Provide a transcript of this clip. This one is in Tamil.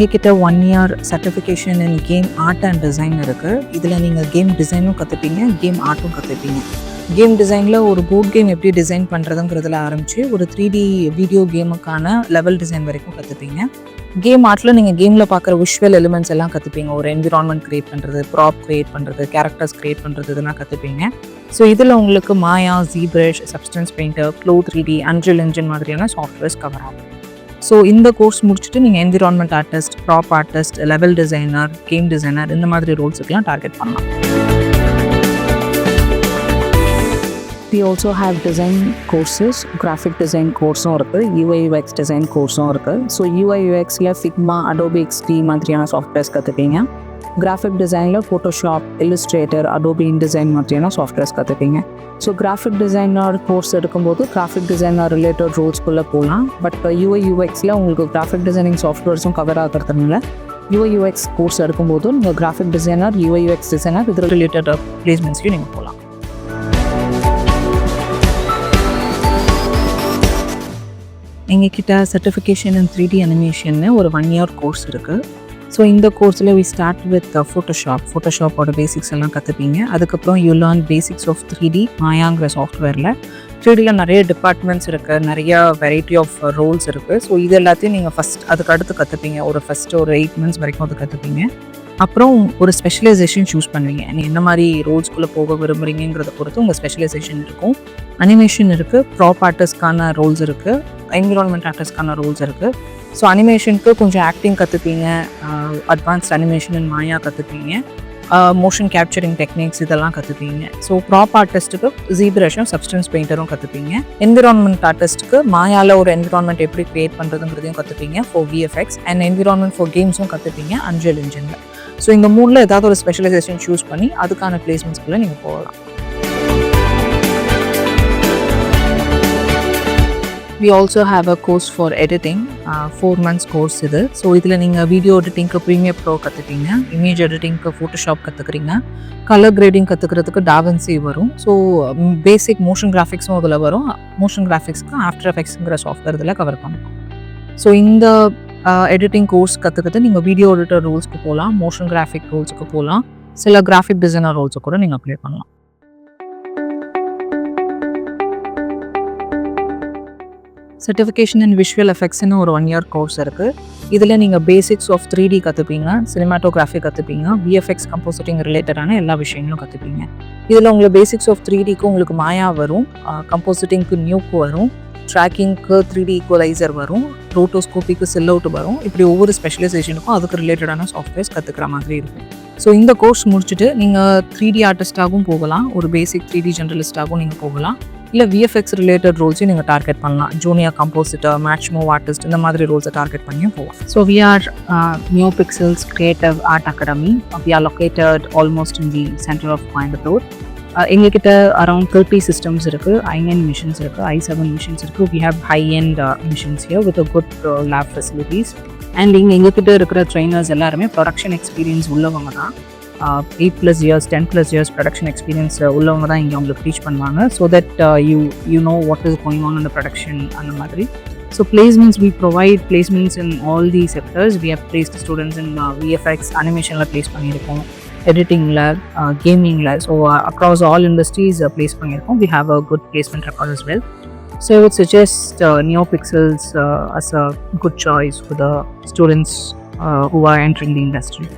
எங்ககிட்ட 1 year certification in game art and design இருக்குது. இதில் நீங்கள் கேம் டிசைனும் கற்றுப்பீங்க, கேம் ஆர்ட்டும் கற்றுப்பீங்க. கேம் டிசைனில் ஒரு போர்ட் கேம் எப்படி டிசைன் பண்ணுறதுங்கிறதுல ஆரம்பித்து ஒரு 3D வீடியோ கேமுக்கான லெவல் டிசைன் வரைக்கும் கற்றுப்பீங்க. கேம் ஆர்ட்டில் நீங்கள் கேமில் பார்க்குற விஷுவல் எலிமெண்ட்ஸ் எல்லாம் கற்றுப்பீங்க. ஒரு என்விரான்மெண்ட் க்ரியேட் பண்ணுறது, ப்ராப் க்ரியேட் பண்ணுறது, கேரக்டர்ஸ் க்ரியேட் பண்ணுறது, இதெல்லாம் கற்றுப்பீங்க. ஸோ இதில் உங்களுக்கு Maya, ZBrush, Substance Painter, Flow 3D, Unreal Engine மாதிரியான சாஃப்ட்வேர்ஸ் கவர் ஆகும். ஸோ இந்த கோர்ஸ் முடிச்சுட்டு நீங்கள் environment artist, prop artist, level designer, game designer இந்த மாதிரி ரோல்ஸுக்கெலாம் டார்கெட் பண்ணலாம். We also have design courses, graphic design கோர்ஸும் இருக்குது, UI UX design கோர்ஸும் இருக்குது. ஸோ UI UXல Figma, Adobe XD மாதிரியான சாஃப்ட்வேர்ஸ் கற்றுப்பீங்க. கிராஃபிக் டிசைனில் ஃபோட்டோஷாப், இல்லுஸ்ட்ரேட்டர், அடோபி இன்டிசைன் மாதிரியான சாஃப்ட்வேர்ஸ் கற்றுப்பீங்க. ஸோ கிராஃபிக் டிசைனர் கோர்ஸ் எடுக்கும்போது கிராஃபிக் டிசைனர் ரிலேட்டட் ரோல்ஸ்குள்ளே போகலாம். பட் UI UXல உங்களுக்கு கிராஃபிக் டிசைனிங் சாஃப்ட்வேர்ஸும் கவர் ஆகிறதுனால UI UX கோர்ஸ் எடுக்கும்போது நீங்கள் graphic designer, UI UX designer இது ரிலேட்டட் பிளேஸ்மெண்ட்ஸ்லையும் நீங்கள் போகலாம். எங்ககிட்ட சர்டிஃபிகேஷன் இன் 3D அனிமேஷன்னு ஒரு 1 year கோர்ஸ் இருக்குது. ஸோ இந்த கோர்ஸில் வி ஸ்டார்ட் வித் ஃபோட்டோஷாப்போட பேசிக்ஸ் எல்லாம் கற்றுப்பீங்க. அதுக்கப்புறம் you learn basics of 3D மாயாங்கிற சாஃப்ட்வேரில். 3Dயில் நிறைய டிபார்ட்மெண்ட்ஸ் இருக்குது, நிறைய வெரைட்டி ஆஃப் ரோல்ஸ் இருக்குது. ஸோ இது எல்லாத்தையும் நீங்கள் அதுக்கு அடுத்து கற்றுப்பீங்க. ஒரு 8 months வரைக்கும் அது கற்றுப்பீங்க. அப்புறம் ஒரு ஸ்பெஷலைசேஷன் சூஸ் பண்ணுவீங்க. நீங்கள் என்ன மாதிரி ரோல்ஸ்குள்ளே போக விரும்புகிறீங்கிறத பொறுத்து உங்கள் ஸ்பெஷலைசேஷன் இருக்கும். அனிமேஷன் இருக்குது, ப்ராப் ஆர்டிஸ்ட்கான ரோல்ஸ் இருக்குது, என்விரான்மெண்ட் ஆர்டிஸ்ட்கான ரோல்ஸ் இருக்குது. ஸோ அனிமேஷனுக்கு கொஞ்சம் ஆக்டிங் கற்றுப்பீங்க, அட்வான்ஸ்ட் அனிமேஷன் இன் மாயா கற்றுப்பீங்க, மோஷன் கேப்சரிங் டெக்னிக்ஸ் இதெல்லாம் கற்றுப்பீங்க. ஸோ ப்ராப் ஆர்டிஸ்ட்டுக்கு ஜீப்ரஷும் சப்ஸ்டன்ஸ் பெயிண்டரும் கற்றுப்பீங்க. என்விரான்மெண்ட் ஆர்டிஸ்ட்டுக்கு மாயாவில் ஒரு என்விரான்மெண்ட் எப்படி க்ரியேட் பண்ணுறதுங்கிறதையும் கற்றுப்பீங்க for VFX, and environment for கேம்ஸும் கற்றுப்பீங்க அன்ரில் என்ஜினில். ஸோ இந்த 3ல் ஏதாவது ஒரு ஸ்பெஷலைசேஷன் சூஸ் பண்ணி அதுக்கான பிளேஸ்மெண்ட்ஸ்குள்ளே நீங்கள் போகலாம். We also have a course for editing, 4 months course இது. ஸோ இதில் நீங்கள் வீடியோ எடிட்டிங்க்கு ப்ரீமியர் ப்ரோ கற்றுப்பீங்க, இமேஜ் எடிட்டிங்க்கு ஃபோட்டோஷாப் கற்றுக்குறீங்க, கலர் கிரேடிங் கற்றுக்கிறதுக்கு டாவன்சி வரும். ஸோ பேசிக் மோஷன் கிராஃபிக்ஸும் அதில் வரும். மோஷன் கிராஃபிக்ஸ்க்கு ஆஃப்டர் எஃபெக்ட்ஸுங்கிற சாஃப்ட்வேர் இதில் கவர் பண்ணலாம். ஸோ இந்த எடிட்டிங் கோர்ஸ் கற்றுக்கிட்டு நீங்கள் வீடியோ எடிட்டர் ரோல்ஸ்க்கு போகலாம், மோஷன் கிராஃபிக் ரோல்ஸுக்கு போகலாம், சில கிராஃபிக் டிசைனர் ரோல்ஸை கூட நீங்கள் அப்ளை பண்ணலாம். சர்டிஃபிகேஷன் இன் விஷுவல் எஃபெக்ட்ஸ்னு ஒரு 1 year கோர்ஸ் இருக்குது. இதில் நீங்கள் பேசிக்ஸ் ஆஃப் 3D கற்றுப்பீங்க, சினிமாட்டோகிராஃபி கற்றுப்பீங்க, VFX கம்போசிட்டிங் ரிலேட்டடான எல்லா விஷயங்களும் கற்றுப்பீங்க. இதில் உங்களுக்கு பேசிக்ஸ் ஆஃப் 3Dக்கு உங்களுக்கு மாயா வரும், கம்போசிட்டிங்க்கு நியூக்கு வரும், ட்ராக்கிங்க்கு 3D ஈக்குவலைசர் வரும், ரோட்டோஸ்கோப்பிக்கு செல்லவுட் வரும். இப்படி ஒவ்வொரு ஸ்பெஷலைசேஷனுக்கும் அதுக்கு ரிலேட்டடான சாஃப்ட்வேர்ஸ் கற்றுக்கிற மாதிரி இருக்கும். ஸோ இந்த கோர்ஸ் முடிச்சுட்டு நீங்கள் 3D ஆர்டிஸ்டாகவும் போகலாம், ஒரு பேசிக் 3D ஜெர்னலிஸ்டாகவும் நீங்கள் போகலாம், இல்லை VFX ரிலேட்டட் ரோல்ஸையும் நீங்கள் டார்கெட் பண்ணலாம். Junior compositor, match move artist இந்த மாதிரி ரோல்ஸை டார்கெட் பண்ணியும் போகலாம். So we are Nuevo creative art academy. We are located almost in the centre of Coimbatore. எங்ககிட்ட அரௌண்ட் 30 சிஸ்டம்ஸ் இருக்குது, i9 மிஷின்ஸ் இருக்குது, i7 மிஷின்ஸ் இருக்குது. We have high end machines here with a good lab facilities. And எங்ககிட்ட இருக்கிற ட்ரெயினர்ஸ் எல்லாருமே ப்ரொடக்ஷன் எக்ஸ்பீரியன்ஸ் உள்ளவங்க தான். 8+ years 10+ years ப்ரொடக்ஷன் எக்ஸ்பீரியன்ஸ் உள்ளவங்க தான் இங்கே உங்களுக்கு டீச் பண்ணுவாங்க. So that you know what is going on இந்த ப்ரொடக்ஷன் அந்த மாதிரி. So placements, we provide placements in all the sectors. We have placed students in VFX, அனிமேஷனில் பிளேஸ் பண்ணியிருக்கோம், எடிட்டிங்கில், கேமிங்கில். So across all industries place பண்ணியிருக்கோம். We have a good placement record as well. So I would suggest Nuevo as a good choice for the students who are entering the industry.